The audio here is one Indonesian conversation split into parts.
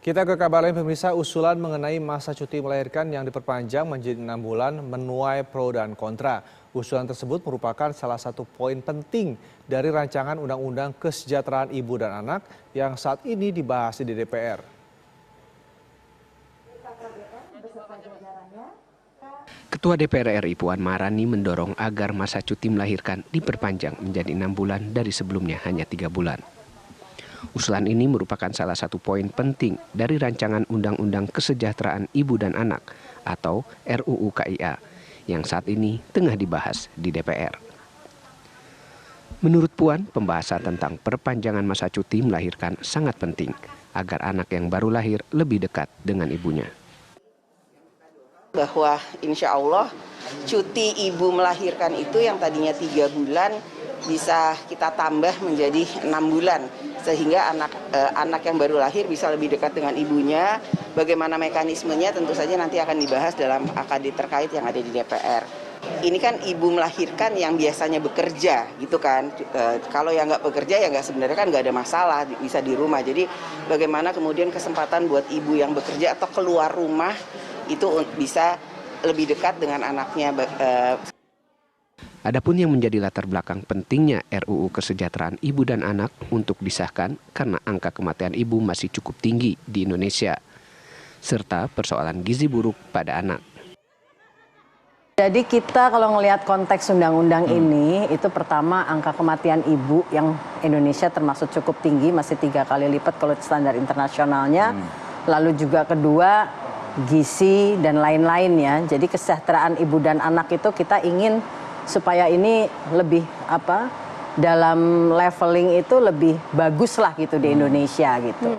Kita ke kabar lain pemirsa, usulan mengenai masa cuti melahirkan yang diperpanjang menjadi 6 bulan menuai pro dan kontra. Usulan tersebut merupakan salah satu poin penting dari rancangan Undang-Undang Kesejahteraan Ibu dan Anak yang saat ini dibahas di DPR. Ketua DPR RI Puan Maharani mendorong agar masa cuti melahirkan diperpanjang menjadi 6 bulan dari sebelumnya hanya 3 bulan. Usulan ini merupakan salah satu poin penting dari rancangan Undang-Undang Kesejahteraan Ibu dan Anak atau RUU KIA yang saat ini tengah dibahas di DPR. Menurut Puan, pembahasan tentang perpanjangan masa cuti melahirkan sangat penting agar anak yang baru lahir lebih dekat dengan ibunya. Bahwa insya Allah cuti ibu melahirkan itu yang tadinya 3 bulan bisa kita tambah menjadi 6 bulan sehingga anak yang baru lahir bisa lebih dekat dengan ibunya. Bagaimana mekanismenya tentu saja nanti akan dibahas dalam AKD terkait yang ada di DPR. Ini kan ibu melahirkan yang biasanya bekerja gitu kan. Kalau yang nggak bekerja ya sebenarnya kan nggak ada masalah, bisa di rumah. Jadi bagaimana kemudian kesempatan buat ibu yang bekerja atau keluar rumah itu bisa lebih dekat dengan anaknya. Adapun yang menjadi latar belakang pentingnya RUU Kesejahteraan Ibu dan Anak untuk disahkan karena angka kematian ibu masih cukup tinggi di Indonesia, serta persoalan gizi buruk pada anak. Jadi kita kalau ngelihat konteks undang-undang ini, itu pertama angka kematian ibu yang Indonesia termasuk cukup tinggi, masih 3 kali lipat kalau standar internasionalnya. Lalu juga kedua, gizi dan lain-lainnya. Jadi kesejahteraan ibu dan anak itu kita ingin supaya ini lebih dalam leveling itu lebih bagus lah gitu di Indonesia gitu.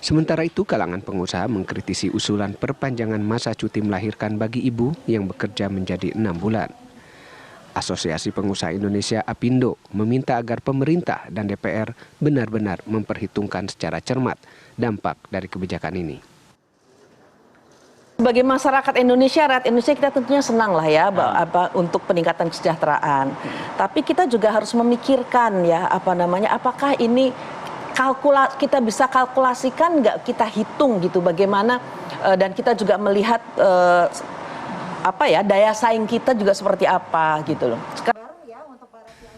Sementara itu kalangan pengusaha mengkritisi usulan perpanjangan masa cuti melahirkan bagi ibu yang bekerja menjadi 6 bulan. Asosiasi Pengusaha Indonesia APindo meminta agar pemerintah dan DPR benar-benar memperhitungkan secara cermat dampak dari kebijakan ini. Sebagai masyarakat Indonesia, rakyat Indonesia kita tentunya senang lah ya untuk peningkatan kesejahteraan. Tapi kita juga harus memikirkan ya apakah ini kita bisa kalkulasikan nggak, kita hitung gitu bagaimana dan kita juga melihat daya saing kita juga seperti apa gitu loh.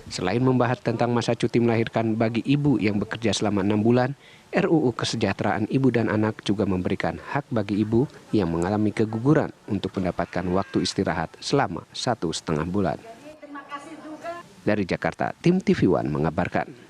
Selain membahas tentang masa cuti melahirkan bagi ibu yang bekerja selama 6 bulan, RUU Kesejahteraan Ibu dan Anak juga memberikan hak bagi ibu yang mengalami keguguran untuk mendapatkan waktu istirahat selama 1,5 bulan. Dari Jakarta, tim TV One mengabarkan.